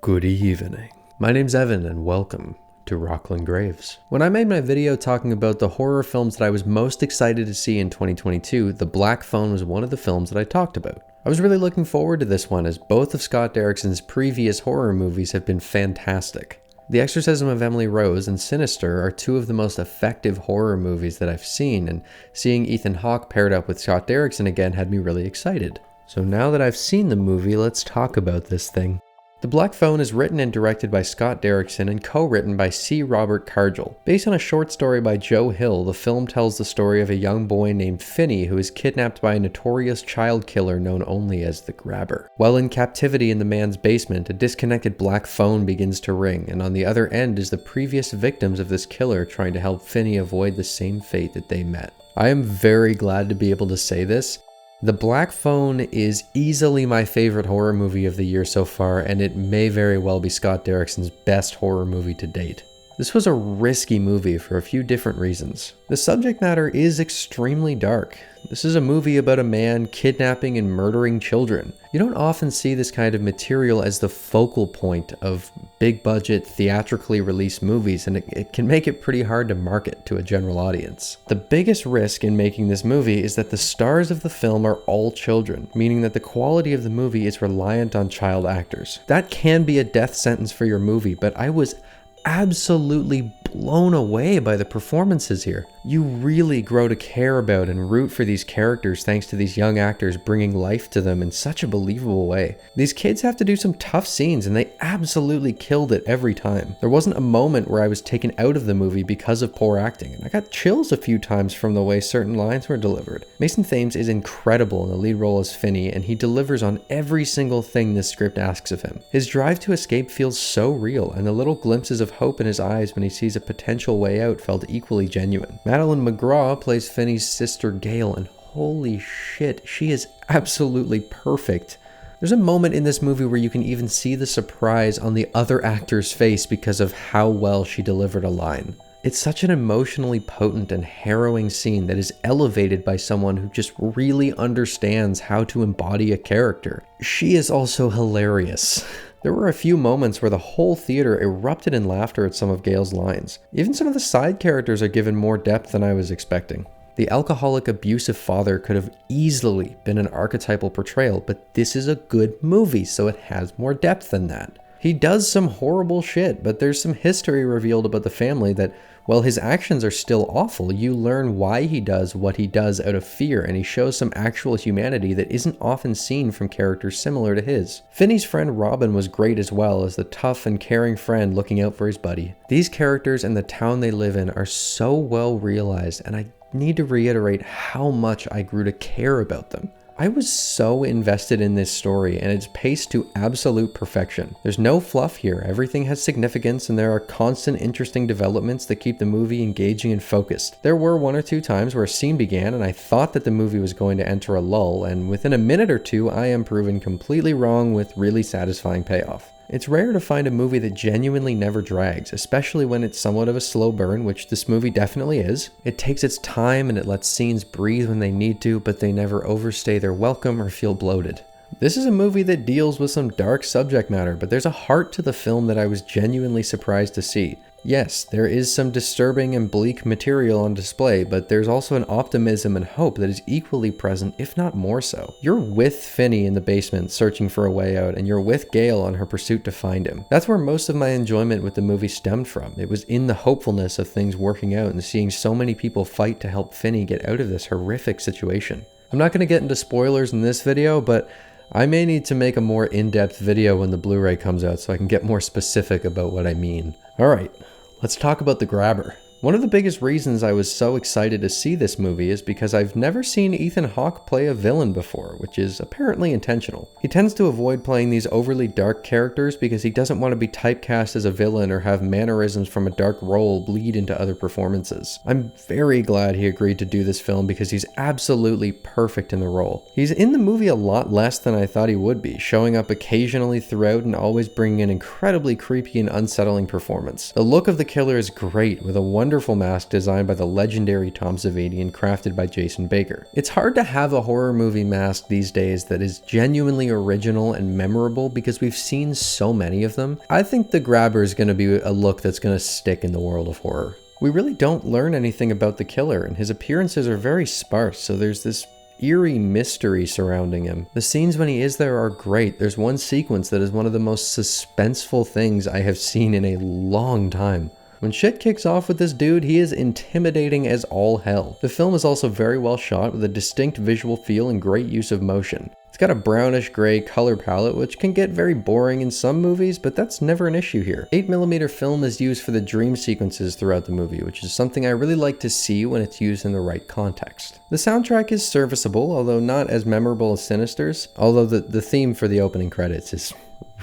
Good evening. My name's Evan and welcome to Rockland Graves. When I made my video talking about the horror films that I was most excited to see in 2022, The Black Phone was one of the films that I talked about. I was really looking forward to this one as both of Scott Derrickson's previous horror movies have been fantastic. The Exorcism of Emily Rose and Sinister are two of the most effective horror movies that I've seen, and seeing Ethan Hawke paired up with Scott Derrickson again had me really excited. So now that I've seen the movie, let's talk about this thing. The Black Phone is written and directed by Scott Derrickson and co-written by C. Robert Cargill. Based on a short story by Joe Hill, the film tells the story of a young boy named Finney who is kidnapped by a notorious child killer known only as the Grabber. While in captivity in the man's basement, a disconnected black phone begins to ring, and on the other end is the previous victims of this killer trying to help Finney avoid the same fate that they met. I am very glad to be able to say this. The Black Phone is easily my favorite horror movie of the year so far, and it may very well be Scott Derrickson's best horror movie to date. This was a risky movie for a few different reasons. The subject matter is extremely dark. This is a movie about a man kidnapping and murdering children. You don't often see this kind of material as the focal point of big budget, theatrically released movies, and it can make it pretty hard to market to a general audience. The biggest risk in making this movie is that the stars of the film are all children, meaning that the quality of the movie is reliant on child actors. That can be a death sentence for your movie, but I was absolutely blown away by the performances here. You really grow to care about and root for these characters thanks to these young actors bringing life to them in such a believable way. These kids have to do some tough scenes and they absolutely killed it every time. There wasn't a moment where I was taken out of the movie because of poor acting, and I got chills a few times from the way certain lines were delivered. Mason Thames is incredible in the lead role as Finney, and he delivers on every single thing this script asks of him. His drive to escape feels so real, and the little glimpses of hope in his eyes when he sees a potential way out felt equally genuine. Madeline McGraw plays Finney's sister Gail, and holy shit, she is absolutely perfect. There's a moment in this movie where you can even see the surprise on the other actor's face because of how well she delivered a line. It's such an emotionally potent and harrowing scene that is elevated by someone who just really understands how to embody a character. She is also hilarious. There were a few moments where the whole theater erupted in laughter at some of Gail's lines. Even some of the side characters are given more depth than I was expecting. The alcoholic, abusive father could have easily been an archetypal portrayal, but this is a good movie, so it has more depth than that. He does some horrible shit, but there's some history revealed about the family that, while his actions are still awful, you learn why he does what he does out of fear, and he shows some actual humanity that isn't often seen from characters similar to his. Finney's friend Robin was great as well as the tough and caring friend looking out for his buddy. These characters and the town they live in are so well realized, and I need to reiterate how much I grew to care about them. I was so invested in this story, and it's paced to absolute perfection. There's no fluff here, everything has significance, and there are constant interesting developments that keep the movie engaging and focused. There were one or two times where a scene began and I thought that the movie was going to enter a lull, and within a minute or two I am proven completely wrong with really satisfying payoff. It's rare to find a movie that genuinely never drags, especially when it's somewhat of a slow burn, which this movie definitely is. It takes its time and it lets scenes breathe when they need to, but they never overstay their welcome or feel bloated. This is a movie that deals with some dark subject matter, but there's a heart to the film that I was genuinely surprised to see. Yes, there is some disturbing and bleak material on display, but there's also an optimism and hope that is equally present, if not more so. You're with Finney in the basement searching for a way out, and you're with Gail on her pursuit to find him. That's where most of my enjoyment with the movie stemmed from. It was in the hopefulness of things working out and seeing so many people fight to help Finney get out of this horrific situation. I'm not going to get into spoilers in this video, but I may need to make a more in-depth video when the Blu-ray comes out so I can get more specific about what I mean. Alright, let's talk about The Grabber. One of the biggest reasons I was so excited to see this movie is because I've never seen Ethan Hawke play a villain before, which is apparently intentional. He tends to avoid playing these overly dark characters because he doesn't want to be typecast as a villain or have mannerisms from a dark role bleed into other performances. I'm very glad he agreed to do this film because he's absolutely perfect in the role. He's in the movie a lot less than I thought he would be, showing up occasionally throughout and always bringing an incredibly creepy and unsettling performance. The look of the killer is great, with a wonderful mask designed by the legendary Tom Savini and crafted by Jason Baker. It's hard to have a horror movie mask these days that is genuinely original and memorable because we've seen so many of them. I think the Grabber is going to be a look that's going to stick in the world of horror. We really don't learn anything about the killer, and his appearances are very sparse, so there's this eerie mystery surrounding him. The scenes when he is there are great. There's one sequence that is one of the most suspenseful things I have seen in a long time. When shit kicks off with this dude, he is intimidating as all hell. The film is also very well shot with a distinct visual feel and great use of motion. It's got a brownish gray color palette, which can get very boring in some movies, but that's never an issue here. 8mm film is used for the dream sequences throughout the movie, which is something I really like to see when it's used in the right context. The soundtrack is serviceable, although not as memorable as Sinister's, although the theme for the opening credits is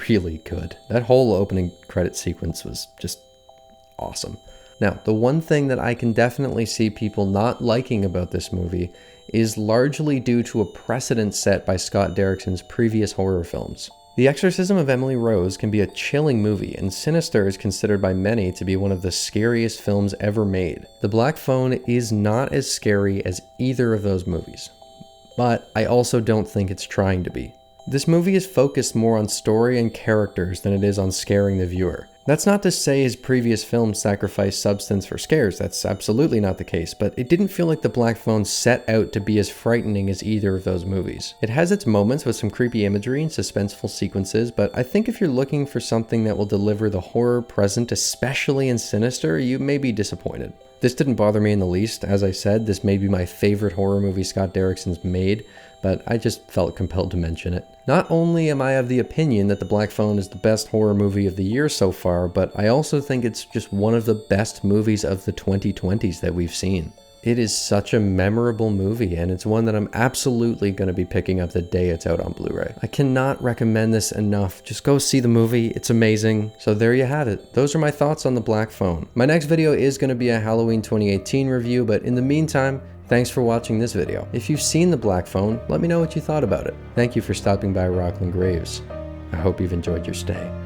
really good. That whole opening credit sequence was just awesome. Now, the one thing that I can definitely see people not liking about this movie is largely due to a precedent set by Scott Derrickson's previous horror films. The Exorcism of Emily Rose can be a chilling movie, and Sinister is considered by many to be one of the scariest films ever made. The Black Phone is not as scary as either of those movies, but I also don't think it's trying to be. This movie is focused more on story and characters than it is on scaring the viewer. That's not to say his previous films sacrificed substance for scares, that's absolutely not the case, but it didn't feel like The Black Phone set out to be as frightening as either of those movies. It has its moments with some creepy imagery and suspenseful sequences, but I think if you're looking for something that will deliver the horror present, especially in Sinister, you may be disappointed. This didn't bother me in the least. As I said, this may be my favorite horror movie Scott Derrickson's made, but I just felt compelled to mention it. Not only am I of the opinion that The Black Phone is the best horror movie of the year so far, but I also think it's just one of the best movies of the 2020s that we've seen. It is such a memorable movie, and it's one that I'm absolutely going to be picking up the day it's out on Blu-ray. I cannot recommend this enough. Just go see the movie. It's amazing. So there you have it. Those are my thoughts on The Black Phone. My next video is going to be a Halloween 2018 review, but in the meantime, thanks for watching this video. If you've seen The Black Phone, let me know what you thought about it. Thank you for stopping by Rockland Graves. I hope you've enjoyed your stay.